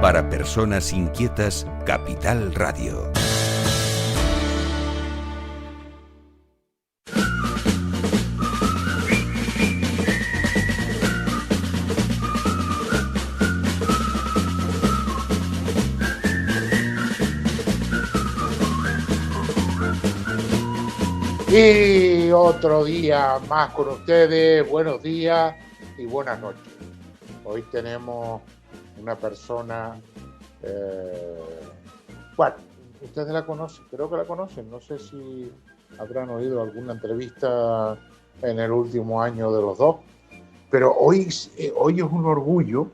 Para personas inquietas, Capital Radio. Y otro día más con ustedes. Buenos días y buenas noches. Hoy tenemos una persona, bueno, ustedes la conocen, creo que la conocen. No sé si habrán oído alguna entrevista en el último año de los dos, pero hoy es un orgullo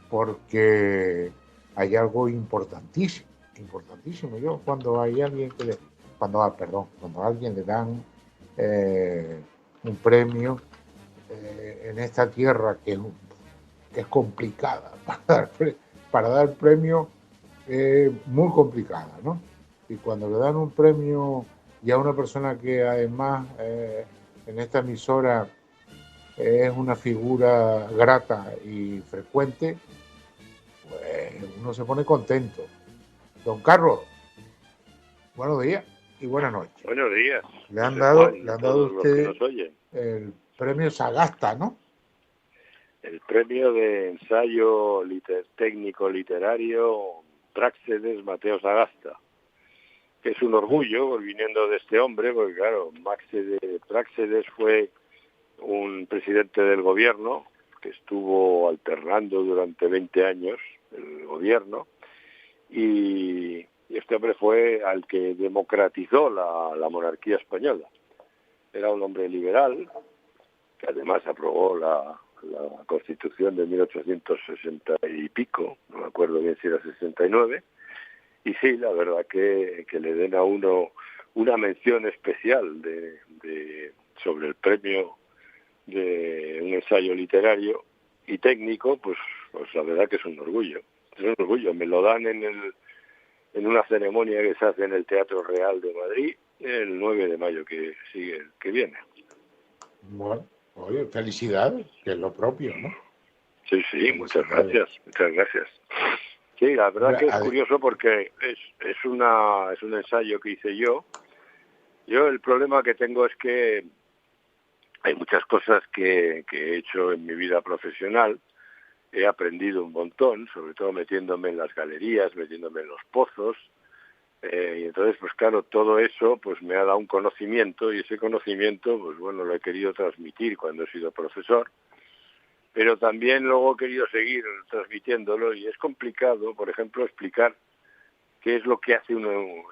porque hay algo importantísimo. Yo cuando hay alguien que cuando a alguien le dan un premio en esta tierra que es complicada para dar premio, muy complicada, ¿no? Y cuando le dan un premio y a una persona que además en esta emisora es una figura grata y frecuente, pues uno se pone contento. Don Carlos, buenos días y buenas noches. Buenos días. Le han dado a usted el premio Sagasta, ¿no? El premio de ensayo técnico literario Práxedes Mateo Sagasta, que es un orgullo viniendo de este hombre, porque claro, Práxedes fue un presidente del gobierno que estuvo alternando durante 20 años el gobierno, y este hombre fue al que democratizó la monarquía española. Era un hombre liberal, que además aprobó la Constitución de 1860 y pico, no me acuerdo bien si era 69, y sí, la verdad que le den a uno una mención especial sobre el premio de un ensayo literario y técnico, pues la verdad que es un orgullo. Es un orgullo, me lo dan en una ceremonia que se hace en el Teatro Real de Madrid el 9 de mayo que viene. Bueno, oye, felicidades, que es lo propio, ¿no? Sí, muchas gracias. Sí, la verdad que es curioso porque es un ensayo que hice yo. Yo el problema que tengo es que hay muchas cosas que he hecho en mi vida profesional. He aprendido un montón, sobre todo metiéndome en las galerías, metiéndome en los pozos, y entonces, pues claro, todo eso pues me ha dado un conocimiento, y ese conocimiento, pues bueno, lo he querido transmitir cuando he sido profesor, pero también luego he querido seguir transmitiéndolo, y es complicado, por ejemplo, explicar qué es lo que hace el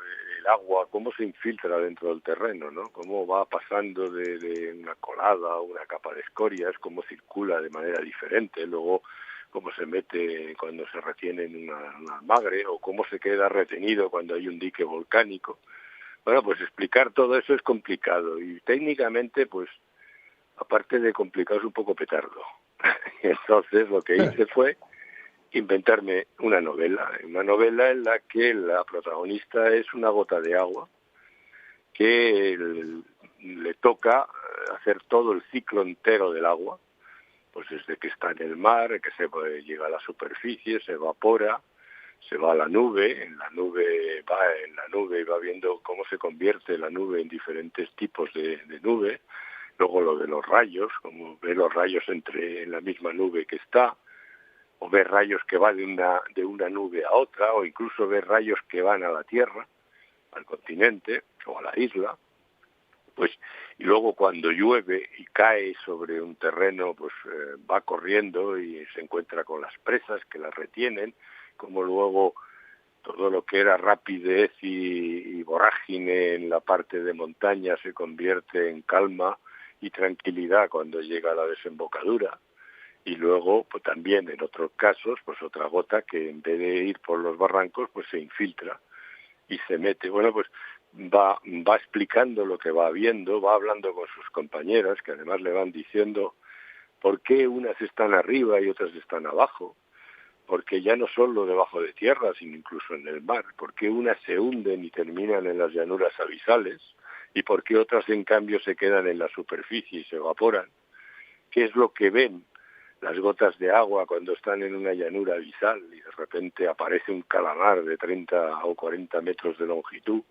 agua, cómo se infiltra dentro del terreno, ¿no? Cómo va pasando de una colada a una capa de escorias, cómo circula de manera diferente, luego cómo se mete cuando se retiene en un almagre, o cómo se queda retenido cuando hay un dique volcánico. Bueno, pues explicar todo eso es complicado, y técnicamente, pues, aparte de complicado, es un poco petardo. Entonces lo que hice fue inventarme una novela en la que la protagonista es una gota de agua que le toca hacer todo el ciclo entero del agua, pues desde que está en el mar, que llega a la superficie, se evapora, se va a la nube, en la nube y va viendo cómo se convierte la nube en diferentes tipos de nube, luego lo de los rayos, como ve los rayos en la misma nube que está, o ver rayos que van de una nube a otra, o incluso ver rayos que van a la Tierra, al continente o a la isla. Pues, y luego cuando llueve y cae sobre un terreno, pues va corriendo y se encuentra con las presas que las retienen, como luego todo lo que era rapidez y vorágine en la parte de montaña se convierte en calma y tranquilidad cuando llega a la desembocadura. Y luego, pues también en otros casos, pues otra gota que en vez de ir por los barrancos, pues se infiltra y se mete. Bueno, pues va explicando lo que va viendo, va hablando con sus compañeras, que además le van diciendo por qué unas están arriba y otras están abajo, porque ya no solo debajo de tierra, sino incluso en el mar, por qué unas se hunden y terminan en las llanuras abisales, y por qué otras en cambio se quedan en la superficie y se evaporan, qué es lo que ven las gotas de agua cuando están en una llanura abisal y de repente aparece un calamar de 30 o 40 metros de longitud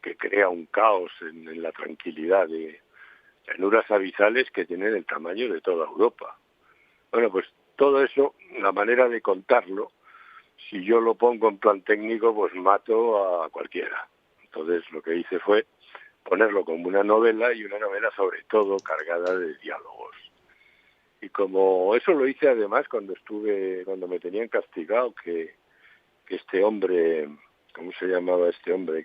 que crea un caos en la tranquilidad de llanuras abisales que tienen el tamaño de toda Europa. Bueno, pues todo eso, la manera de contarlo, si yo lo pongo en plan técnico, pues mato a cualquiera. Entonces lo que hice fue ponerlo como una novela, y una novela sobre todo cargada de diálogos. Y como eso lo hice además cuando me tenían castigado, que este hombre, ¿cómo se llamaba este hombre?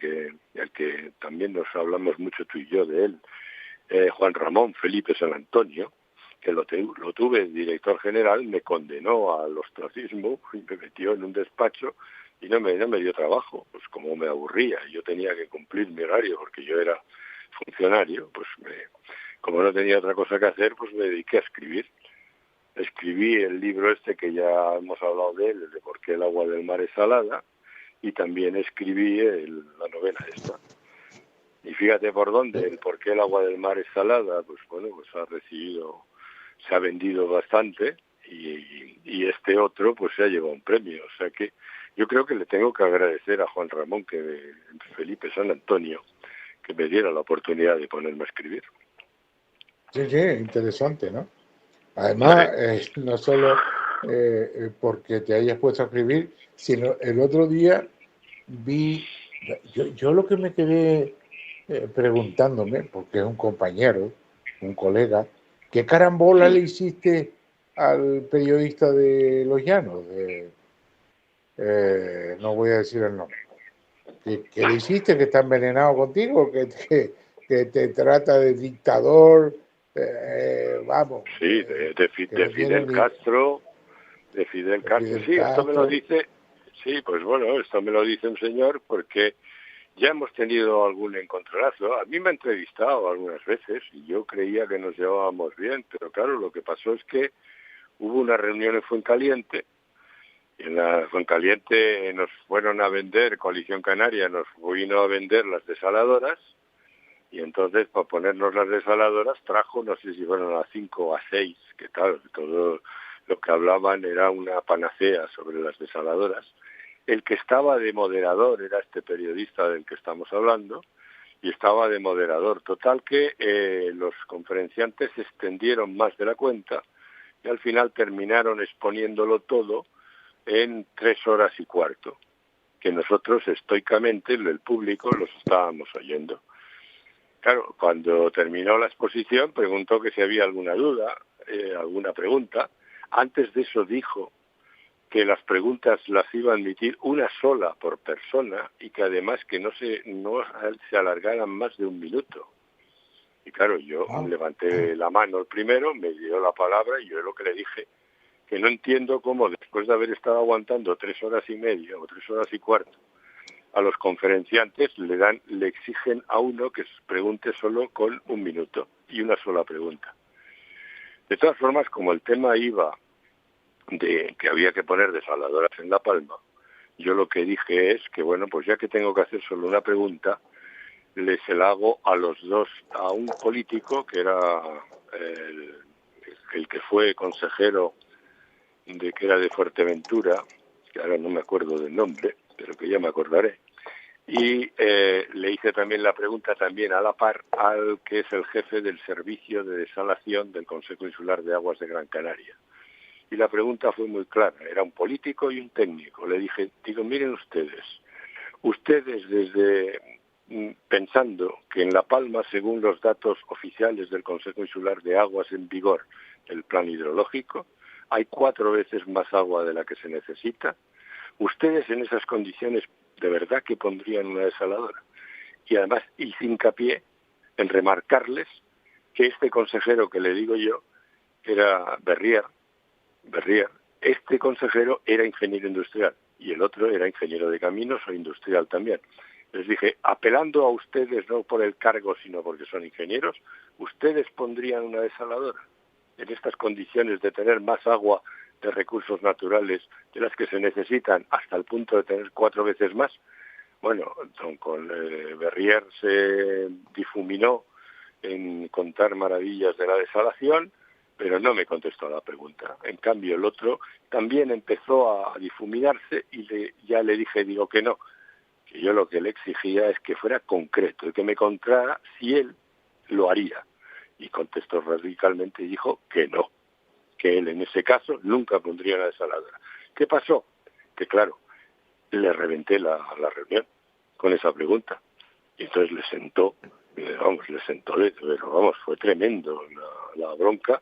El que también nos hablamos mucho tú y yo de él, Juan Ramón Felipe San Antonio, que lo tuve director general, me condenó al ostracismo y me metió en un despacho y no me dio trabajo, pues como me aburría, yo tenía que cumplir mi horario porque yo era funcionario, pues como no tenía otra cosa que hacer, pues me dediqué a escribir. Escribí el libro este que ya hemos hablado de él, el de por qué el agua del mar es salada, y también escribí la novela esta. Y fíjate por dónde, el por qué el agua del mar es salada, pues bueno, pues se ha vendido bastante, y este otro pues se ha llevado un premio. O sea que yo creo que le tengo que agradecer a Juan Ramón, Felipe San Antonio, que me diera la oportunidad de ponerme a escribir. Sí, interesante, ¿no? Además, no solo porque te hayas puesto a escribir, sino el otro día vi, yo lo que me quedé preguntándome, porque es un compañero, un colega, ¿qué carambola le hiciste al periodista de Los Llanos? No voy a decir el nombre. ¿Qué le hiciste, que está envenenado contigo, que te trata de dictador? Vamos. Sí, de Fidel Castro. De Fidel Castro. Sí, esto me lo dice. Sí, pues bueno, esto me lo dice un señor porque ya hemos tenido algún encontronazo. A mí me ha entrevistado algunas veces y yo creía que nos llevábamos bien, pero claro, lo que pasó es que hubo una reunión en Fuencaliente. Y en la Fuencaliente nos fueron a vender, Coalición Canaria nos vino a vender las desaladoras, y entonces para ponernos las desaladoras trajo, no sé si fueron a 5 o a 6, que tal, todo lo que hablaban era una panacea sobre las desaladoras. El que estaba de moderador era este periodista del que estamos hablando, y estaba de moderador. Total que los conferenciantes se extendieron más de la cuenta y al final terminaron exponiéndolo todo en 3 horas y cuarto, que nosotros estoicamente, el público, los estábamos oyendo. Claro, cuando terminó la exposición preguntó que si había alguna duda, alguna pregunta. Antes de eso dijo que las preguntas las iba a admitir una sola por persona y que además que no se alargaran más de 1 minuto. Y claro, yo levanté la mano el primero, me dio la palabra y yo lo que le dije, que no entiendo cómo después de haber estado aguantando 3 horas y media o 3 horas y cuarto, a los conferenciantes le exigen a uno que pregunte solo con 1 minuto y una sola pregunta. De todas formas, como el tema iba de que había que poner desaladoras en La Palma, yo lo que dije es que, bueno, pues ya que tengo que hacer solo una pregunta, se la hago a los dos, a un político que era el que fue consejero que era de Fuerteventura, que ahora no me acuerdo del nombre, pero que ya me acordaré, y le hice también la pregunta también a la par al que es el jefe del servicio de desalación del Consejo Insular de Aguas de Gran Canaria. Y la pregunta fue muy clara, era un político y un técnico. Le dije, miren ustedes desde pensando que en La Palma, según los datos oficiales del Consejo Insular de Aguas en vigor del plan hidrológico, hay 4 veces más agua de la que se necesita. Ustedes en esas condiciones de verdad que pondrían una desaladora. Y además hice hincapié en remarcarles que este consejero que le digo yo, que era Berrier, este consejero era ingeniero industrial y el otro era ingeniero de caminos o industrial también. Les dije, apelando a ustedes no por el cargo sino porque son ingenieros, ¿ustedes pondrían una desaladora en estas condiciones de tener más agua de recursos naturales de las que se necesitan hasta el punto de tener 4 veces más? Bueno, con Berrier se difuminó en contar maravillas de la desalación pero no me contestó a la pregunta. En cambio, el otro también empezó a difuminarse y ya le dije, digo que no, que yo lo que le exigía es que fuera concreto y que me contara si él lo haría. Y contestó radicalmente y dijo que no, que él en ese caso nunca pondría una desaladora. ¿Qué pasó? Que claro, le reventé la reunión con esa pregunta. Y entonces le sentó, pero vamos, fue tremendo la bronca.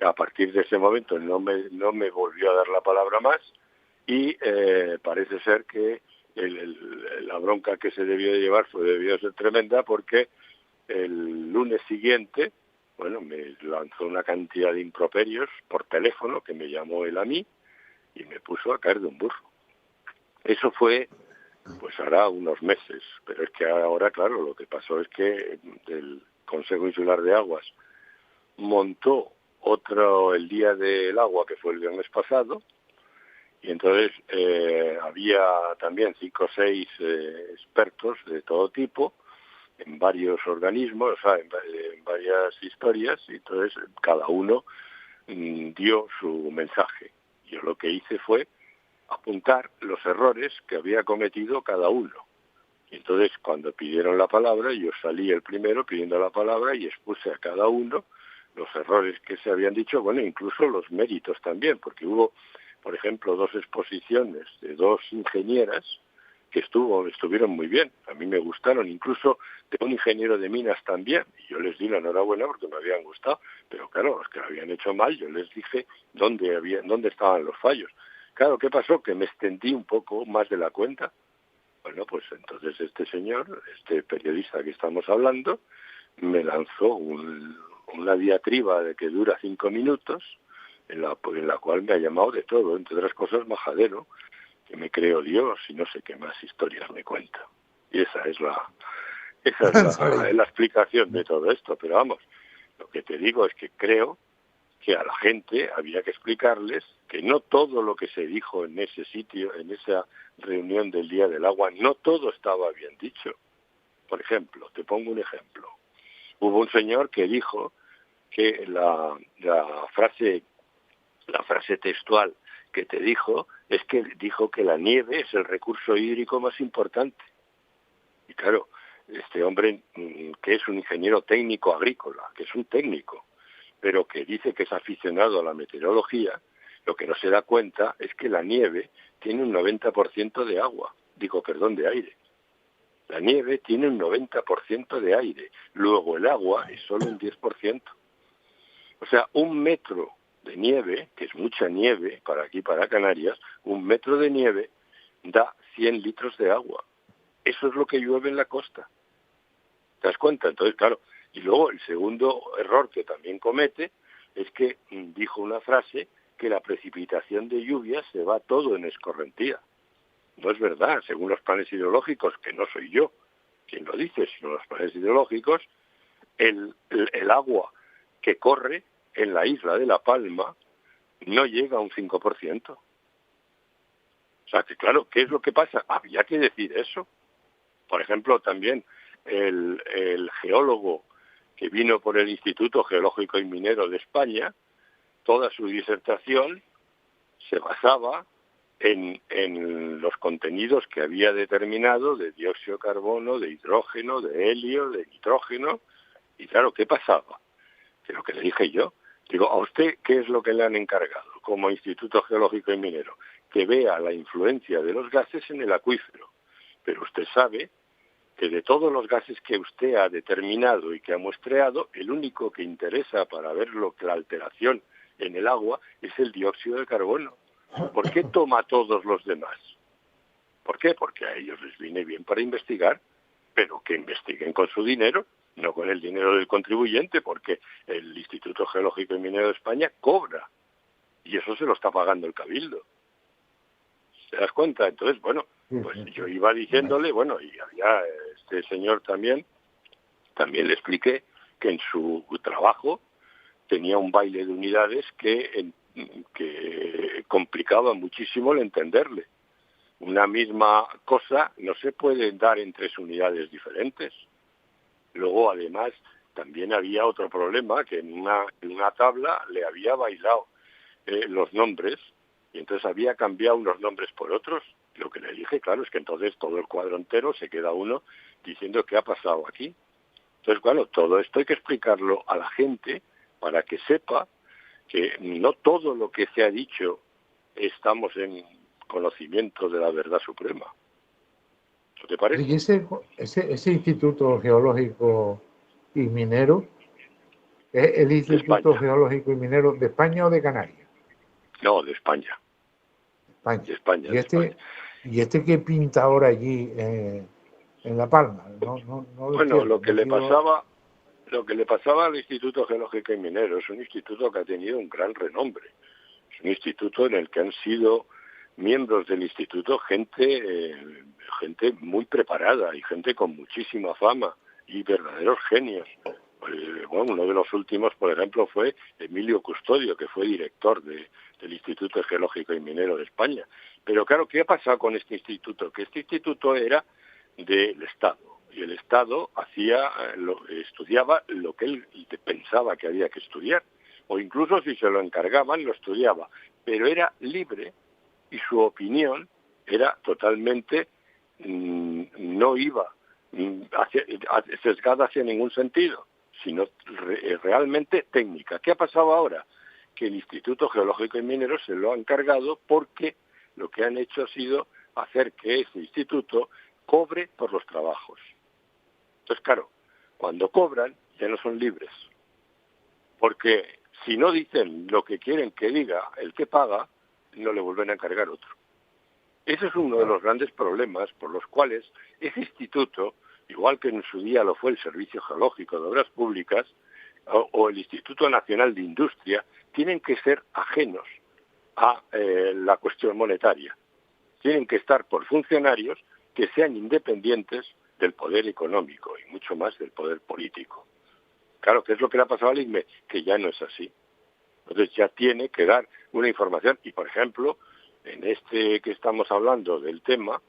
A partir de ese momento no me volvió a dar la palabra más y parece ser que la bronca que se debió de llevar debió ser tremenda, porque el lunes siguiente, bueno, me lanzó una cantidad de improperios por teléfono, que me llamó él a mí y me puso a caer de un burro. Eso fue, pues hará unos meses, pero es que ahora, claro, lo que pasó es que el Consejo Insular de Aguas montó otro el Día del Agua, que fue el viernes pasado, y entonces había también 5 o 6 expertos de todo tipo, en varios organismos, o sea, en varias historias, y entonces cada uno dio su mensaje. Yo lo que hice fue apuntar los errores que había cometido cada uno. Y entonces, cuando pidieron la palabra, yo salí el primero pidiendo la palabra y expuse a cada uno los errores que se habían dicho, bueno, incluso los méritos también, porque hubo, por ejemplo, 2 exposiciones de 2 ingenieras que estuvieron muy bien, a mí me gustaron, incluso de un ingeniero de minas también, y yo les di la enhorabuena porque me habían gustado, pero claro, los que lo habían hecho mal, yo les dije dónde estaban los fallos. Claro, ¿qué pasó? Que me extendí un poco más de la cuenta. Bueno, pues entonces este señor, este periodista que estamos hablando, me lanzó una diatriba de que dura 5 minutos, en la cual me ha llamado de todo, entre otras cosas majadero, que me creo Dios y no sé qué más historias me cuenta. Y esa es la explicación de todo esto. Pero vamos, lo que te digo es que creo que a la gente había que explicarles que no todo lo que se dijo en ese sitio, en esa reunión del Día del Agua, no todo estaba bien dicho. Por ejemplo, te pongo un ejemplo. Hubo un señor que dijo que la frase textual que te dijo es que dijo que la nieve es el recurso hídrico más importante. Y claro, este hombre, que es un ingeniero técnico agrícola, que es un técnico, pero que dice que es aficionado a la meteorología, lo que no se da cuenta es que la nieve tiene un 90% de de aire. La nieve tiene un 90% de aire, luego el agua es solo un 10%. O sea, 1 metro de nieve, que es mucha nieve para aquí, para Canarias, 1 metro de nieve da 100 litros de agua. Eso es lo que llueve en la costa. ¿Te das cuenta? Entonces, claro, y luego el segundo error que también comete es que dijo una frase que la precipitación de lluvia se va todo en escorrentía. No es verdad, según los planes hidrológicos, que no soy yo quien lo dice, sino los planes hidrológicos, el agua que corre en la isla de La Palma no llega a un 5%. O sea, que claro, ¿qué es lo que pasa? Había que decir eso. Por ejemplo, también el geólogo que vino por el Instituto Geológico y Minero de España, toda su disertación se basaba en los contenidos que había determinado de dióxido de carbono, de hidrógeno, de helio, de nitrógeno. Y claro, ¿qué pasaba? Que lo que le dije yo, digo, ¿a usted qué es lo que le han encargado como Instituto Geológico y Minero? Que vea la influencia de los gases en el acuífero. Pero usted sabe que de todos los gases que usted ha determinado y que ha muestreado, el único que interesa para ver la alteración en el agua es el dióxido de carbono. ¿Por qué toma a todos los demás? ¿Por qué? Porque a ellos les viene bien para investigar, pero que investiguen con su dinero, no con el dinero del contribuyente, porque el Instituto Geológico y Minero de España cobra, y eso se lo está pagando el Cabildo. ¿Te das cuenta? Entonces, bueno, pues yo iba diciéndole, bueno, y había este señor también le expliqué que en su trabajo tenía un baile de unidades que complicaba muchísimo el entenderle. Una misma cosa no se puede dar en 3 unidades diferentes. Luego, además, también había otro problema, que en una tabla le había bailado los nombres, y entonces había cambiado unos nombres por otros. Lo que le dije, claro, es que entonces todo el cuadro entero se queda uno diciendo qué ha pasado aquí. Entonces, claro, todo esto hay que explicarlo a la gente para que sepa que no todo lo que se ha dicho estamos en conocimiento de la verdad suprema. ¿No te parece? Y ese Instituto Geológico y Minero, ¿es el Instituto Geológico y Minero de España o de Canarias? No, de España. España. De España, ¿Y este qué pinta ahora allí en La Palma? No bueno, entiendo. lo que le pasaba al Instituto Geológico y Minero es un instituto que ha tenido un gran renombre. Es un instituto en el que han sido miembros del instituto gente muy preparada y gente con muchísima fama y verdaderos genios. Bueno, uno de los últimos, por ejemplo, fue Emilio Custodio, que fue director del Instituto Geológico y Minero de España. Pero claro, ¿qué ha pasado con este instituto? Que este instituto era del Estado, y el Estado estudiaba lo que él pensaba que había que estudiar, o incluso si se lo encargaban, lo estudiaba, pero era libre y su opinión era totalmente, no iba sesgada hacia ningún sentido, sino realmente técnica. ¿Qué ha pasado ahora? Que el Instituto Geológico y Minero se lo han cargado porque lo que han hecho ha sido hacer que ese instituto cobre por los trabajos. Entonces, claro, cuando cobran ya no son libres, porque si no dicen lo que quieren que diga el que paga, no le vuelven a encargar otro. Ese es uno de los grandes problemas por los cuales ese instituto, igual que en su día lo fue el Servicio Geológico de Obras Públicas o el Instituto Nacional de Industria, tienen que ser ajenos a la cuestión monetaria. Tienen que estar por funcionarios que sean independientes del poder económico y mucho más del poder político. Claro, ¿qué es lo que le ha pasado al INME? Que ya no es así. Entonces ya tiene que dar una información y, por ejemplo, en este que estamos hablando del tema,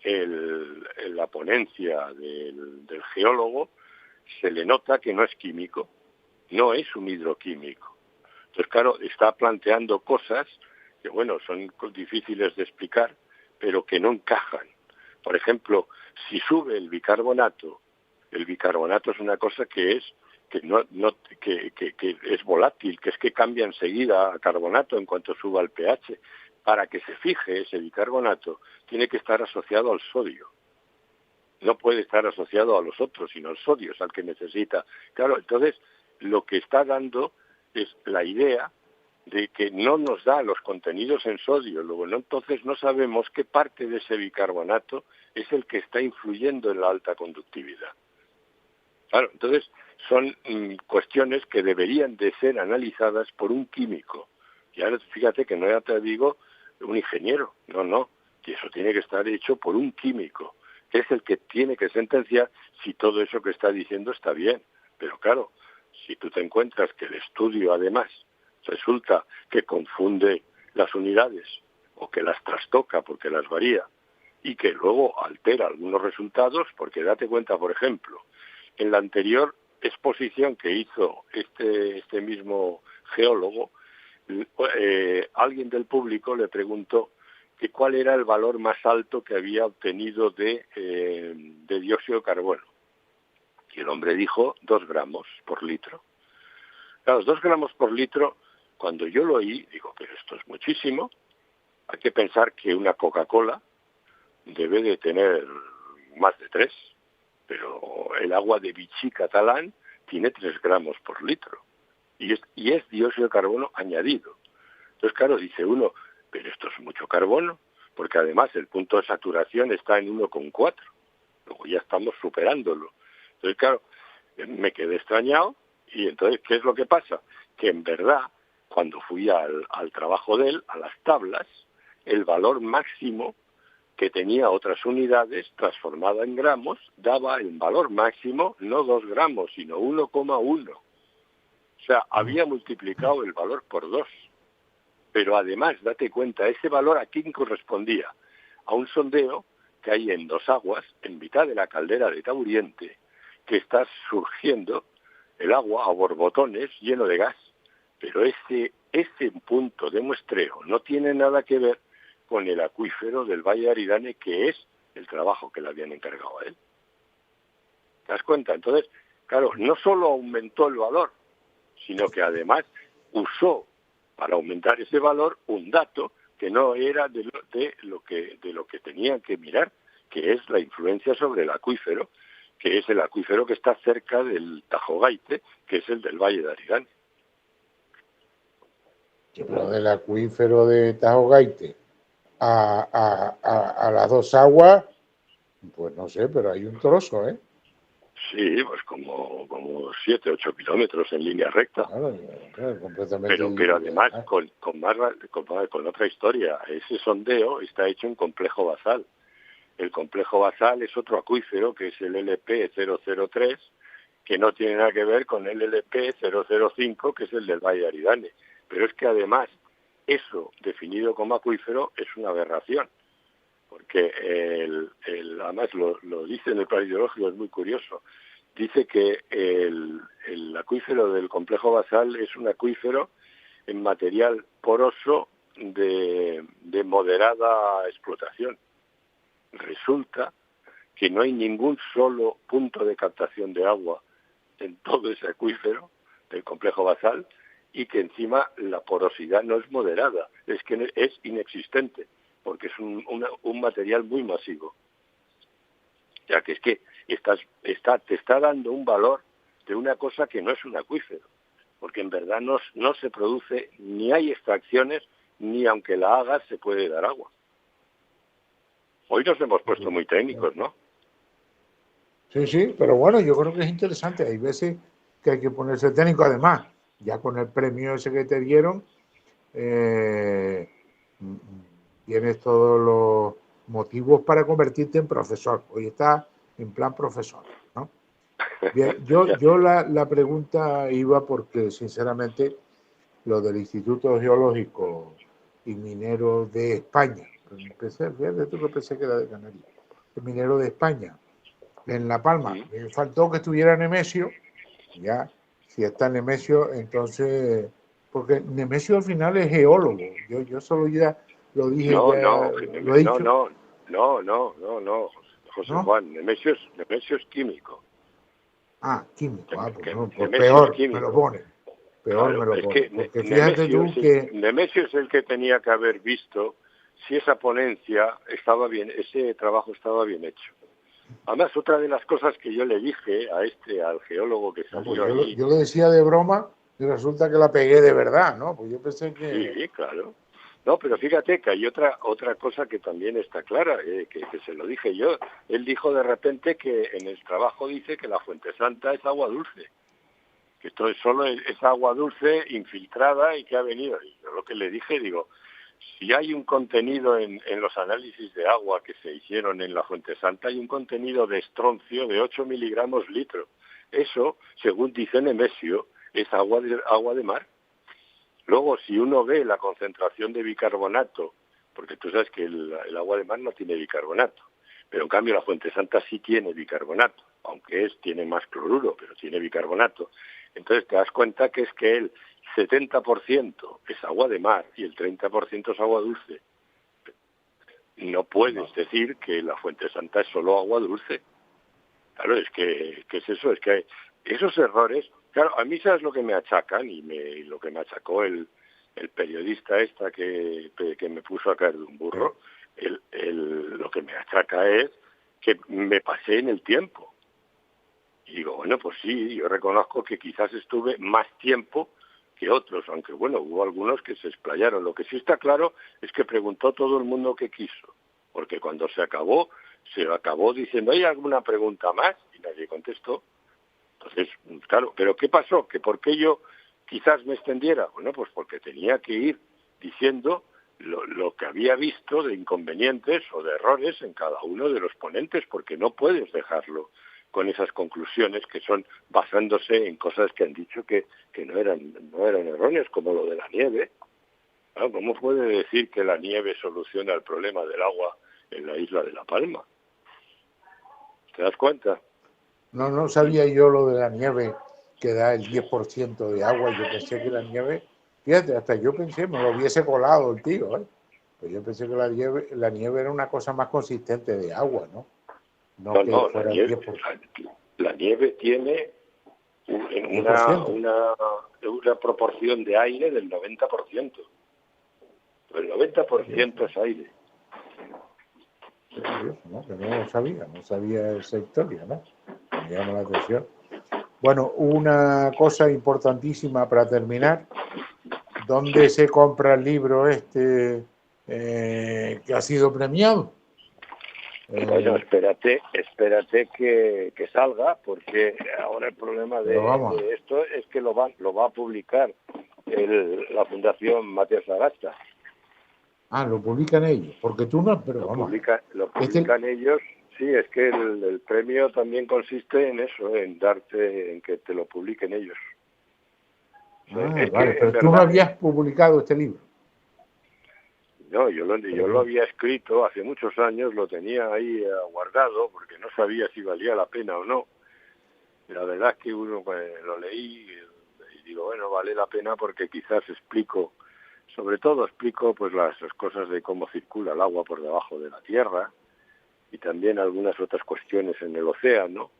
la ponencia del geólogo, se le nota que no es químico, no es un hidroquímico. Entonces, claro, está planteando cosas que, bueno, son difíciles de explicar, pero que no encajan. Por ejemplo, si sube el bicarbonato es una cosa que es volátil, que es que cambia enseguida a carbonato en cuanto suba el pH. Para que se fije ese bicarbonato, tiene que estar asociado al sodio. No puede estar asociado a los otros, sino al sodio es al que necesita. Claro, entonces, lo que está dando es la idea de que no nos da los contenidos en sodio, luego entonces no sabemos qué parte de ese bicarbonato es el que está influyendo en la alta conductividad. Claro, entonces son cuestiones que deberían de ser analizadas por un químico. Y ahora fíjate que no ya te digo un ingeniero, no, que eso tiene que estar hecho por un químico, que es el que tiene que sentenciar si todo eso que está diciendo está bien. Pero claro, si tú te encuentras que el estudio además resulta que confunde las unidades o que las trastoca porque las varía y que luego altera algunos resultados, porque date cuenta, por ejemplo, en la anterior exposición que hizo este mismo geólogo, alguien del público le preguntó que cuál era el valor más alto que había obtenido de dióxido de carbono. Y el hombre dijo 2 gramos por litro. Claro, 2 gramos por litro, cuando yo lo oí, digo, pero esto es muchísimo. Hay que pensar que una Coca-Cola debe de tener más de 3, pero el agua de Vichy catalán tiene 3 gramos por litro. Y es dióxido de carbono añadido. Entonces, claro, dice uno, pero esto es mucho carbono, porque además el punto de saturación está en 1,4. Luego ya estamos superándolo. Entonces, claro, me quedé extrañado y entonces, ¿qué es lo que pasa? Que en verdad, cuando fui al trabajo de él, a las tablas, el valor máximo que tenía otras unidades transformada en gramos, daba el valor máximo no 2 gramos, sino 1,1. O sea, había multiplicado el valor por 2. Pero además, date cuenta, ese valor a quién correspondía. A un sondeo que hay en Dos Aguas, en mitad de la caldera de Taburiente, que está surgiendo el agua a borbotones lleno de gas. Pero ese punto de muestreo no tiene nada que ver con el acuífero del Valle de Aridane, que es el trabajo que le habían encargado a él. ¿Te das cuenta? Entonces, claro, no solo aumentó el valor, sino que además usó para aumentar ese valor un dato que no era de lo que tenían que mirar, que es la influencia sobre el acuífero, que es el acuífero que está cerca del Tajo Gaite, que es el del Valle de Aridane. Pero del acuífero de Tajo Gaite a las dos aguas, pues no sé, pero hay un trozo, ¿eh? Sí, pues como 7, 8 kilómetros en línea recta. Claro, completamente. Pero además con otra historia. Ese sondeo está hecho en complejo basal. El complejo basal es otro acuífero, que es el LP 003, que no tiene nada que ver con el LP 005, que es el del Valle de Aridane. Pero es que además eso, definido como acuífero, es una aberración. Porque además lo dice en el plan hidrológico, es muy curioso. Dice que el acuífero del complejo basal es un acuífero en material poroso de moderada explotación. Resulta que no hay ningún solo punto de captación de agua en todo ese acuífero del complejo basal, y que encima la porosidad no es moderada, es que es inexistente, porque es un material muy masivo. Ya que es que te está dando un valor de una cosa que no es un acuífero, porque en verdad no se produce, ni hay extracciones, ni aunque la hagas se puede dar agua. Hoy nos hemos puesto muy técnicos, ¿no? Sí, pero bueno, yo creo que es interesante. Hay veces que hay que ponerse técnico. Además, ya con el premio ese que te dieron, tienes todos los motivos para convertirte en profesor. Hoy estás en plan profesor, ¿no? Bien, yo la pregunta iba porque, sinceramente, lo del Instituto Geológico y Minero de España, pensé que era de Canarias, el Minero de España, en La Palma, me faltó que estuviera Nemesio. Ya, si está Nemesio, entonces, porque Nemesio al final es geólogo. Yo solo ya lo dije, lo he dicho. No, José ¿No? Juan, Nemesio es químico. Químico, pues peor químico. me lo pone. Peor claro, me lo es pone. que Porque fíjate tú que Nemesio es el que tenía que haber visto si esa ponencia estaba bien, ese trabajo estaba bien hecho. Además, otra de las cosas que yo le dije al geólogo que salió ahí... Yo lo decía de broma y resulta que la pegué de verdad, ¿no? Pues yo pensé que... Sí, claro. No, pero fíjate que hay otra cosa que también está clara, que se lo dije yo. Él dijo de repente que en el trabajo dice que la Fuente Santa es agua dulce, que esto es solo es agua dulce infiltrada y que ha venido. Y yo lo que le dije, digo, si hay un contenido en los análisis de agua que se hicieron en la Fuente Santa, hay un contenido de estroncio de 8 miligramos litro. Eso, según dice Nemesio, es agua de mar. Luego, si uno ve la concentración de bicarbonato, porque tú sabes que el agua de mar no tiene bicarbonato, pero en cambio la Fuente Santa sí tiene bicarbonato, aunque tiene más cloruro, pero tiene bicarbonato. Entonces te das cuenta que es que el 70% es agua de mar y el 30% es agua dulce. No puedes decir que la Fuente Santa es solo agua dulce. Claro, es que es eso, es que esos errores... Claro, a mí sabes lo que me achacan y lo que me achacó el periodista que me puso a caer de un burro, lo que me achaca es que me pasé en el tiempo. Y digo, bueno, pues sí, yo reconozco que quizás estuve más tiempo que otros, aunque bueno, hubo algunos que se explayaron. Lo que sí está claro es que preguntó todo el mundo que quiso, porque cuando se acabó diciendo, ¿hay alguna pregunta más? Y nadie contestó. Entonces, claro, ¿pero qué pasó? ¿Que por qué yo quizás me extendiera? Bueno, pues porque tenía que ir diciendo lo que había visto de inconvenientes o de errores en cada uno de los ponentes, porque no puedes dejarlo con esas conclusiones que son basándose en cosas que han dicho que no eran erróneas, como lo de la nieve. Claro, ¿cómo puede decir que la nieve soluciona el problema del agua en la isla de La Palma? ¿Te das cuenta? No sabía yo lo de la nieve que da el 10% de agua. Yo pensé que la nieve, fíjate, hasta yo pensé, me lo hubiese colado el tío, ¿eh? Pero yo pensé que la nieve era una cosa más consistente de agua, ¿no? No, fuera la nieve tiene una proporción de aire del 90%. El 90% es aire. ¿No? Que no sabía esa historia, ¿no? Me llama la atención. Bueno, una cosa importantísima para terminar, ¿dónde se compra el libro que ha sido premiado? Bueno, espérate que salga, porque ahora el problema de esto es que lo va a publicar la Fundación Mateo Sagasta. Ah, lo publican ellos, porque tú no, pero lo publican ellos. Sí, es que el premio también consiste en eso, en que te lo publiquen ellos. Vale, pero tú no habías publicado este libro. No, yo lo había escrito hace muchos años, lo tenía ahí guardado porque no sabía si valía la pena o no. Y la verdad es que uno lo leí y digo, bueno, vale la pena porque quizás sobre todo explico pues las cosas de cómo circula el agua por debajo de la tierra y también algunas otras cuestiones en el océano.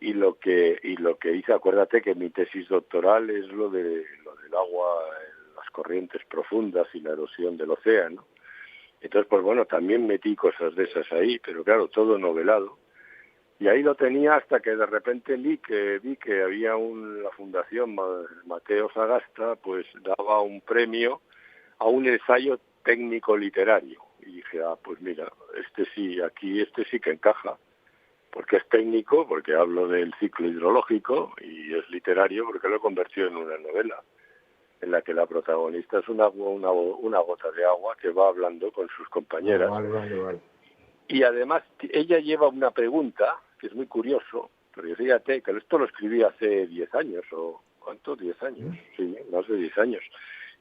Y lo que hice, acuérdate que mi tesis doctoral es lo del agua, las corrientes profundas y la erosión del océano. Entonces, pues bueno, también metí cosas de esas ahí, pero claro, todo novelado. Y ahí lo tenía hasta que de repente vi que había la Fundación Mateo Sagasta, pues daba un premio a un ensayo técnico literario. Y dije, pues mira, este sí que encaja, porque es técnico, porque hablo del ciclo hidrológico, y es literario porque lo he convertido en una novela, en la que la protagonista es una gota de agua que va hablando con sus compañeras. Vale. Y además ella lleva una pregunta, que es muy curioso, pero fíjate que esto lo escribí hace 10 años, o ¿cuánto? 10 años, sí, más de 10 años.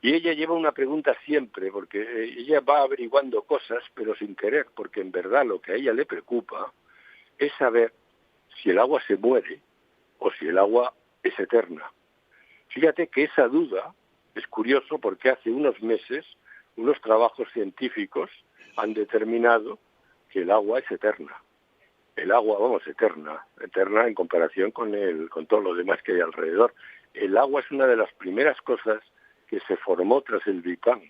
Y ella lleva una pregunta siempre, porque ella va averiguando cosas, pero sin querer, porque en verdad lo que a ella le preocupa es saber si el agua se muere o si el agua es eterna. Fíjate que esa duda es curioso porque hace unos meses unos trabajos científicos han determinado que el agua es eterna. El agua, eterna en comparación con todo lo demás que hay alrededor. El agua es una de las primeras cosas que se formó tras el Big Bang.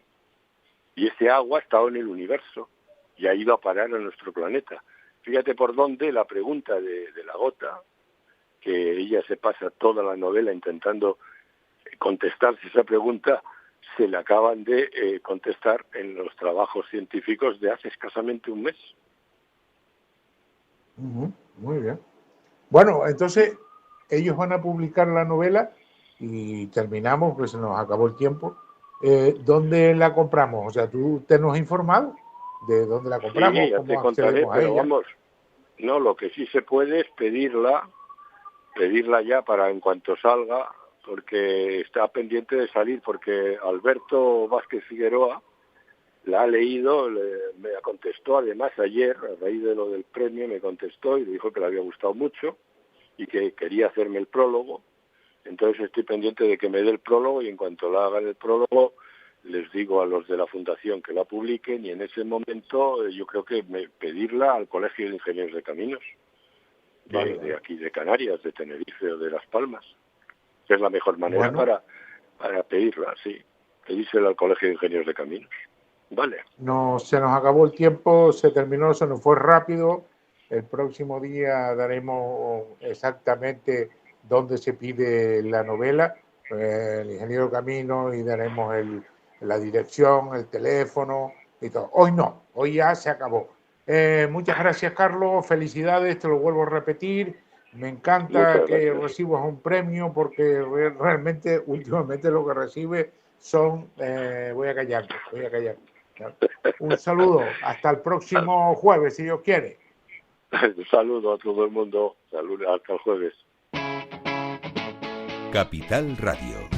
Y ese agua ha estado en el universo y ha ido a parar a nuestro planeta. Fíjate por dónde la pregunta de la gota, que ella se pasa toda la novela intentando contestarse esa pregunta, se le acaban de contestar en los trabajos científicos de hace escasamente un mes. Muy bien. Bueno, entonces ellos van a publicar la novela y terminamos, pues se nos acabó el tiempo. ¿Dónde la compramos? O sea, ¿tú te nos has informado de dónde la compramos? Sí, ya te contaré, pero vamos, no, lo que sí se puede es pedirla ya para en cuanto salga, porque está pendiente de salir, porque Alberto Vázquez Figueroa la ha leído, me contestó además ayer, a raíz de lo del premio, me contestó y dijo que le había gustado mucho y que quería hacerme el prólogo. Entonces estoy pendiente de que me dé el prólogo y en cuanto la haga el prólogo les digo a los de la Fundación que la publiquen y en ese momento yo creo que pedirla al Colegio de Ingenieros de Caminos de aquí de Canarias, de Tenerife o de Las Palmas, que es la mejor manera para pedirla, sí, pedírsela al Colegio de Ingenieros de Caminos. Vale. No, se nos acabó el tiempo, se terminó, se nos fue rápido. El próximo día daremos exactamente dónde se pide la novela, el ingeniero Camino, y daremos la dirección, el teléfono y todo. Hoy no, hoy ya se acabó. Muchas gracias, Carlos, felicidades, te lo vuelvo a repetir. Me encanta que recibas un premio porque realmente últimamente lo que recibe son... voy a callar. Un saludo, hasta el próximo jueves, si Dios quiere. Un saludo a todo el mundo, saludos hasta el jueves. Capital Radio.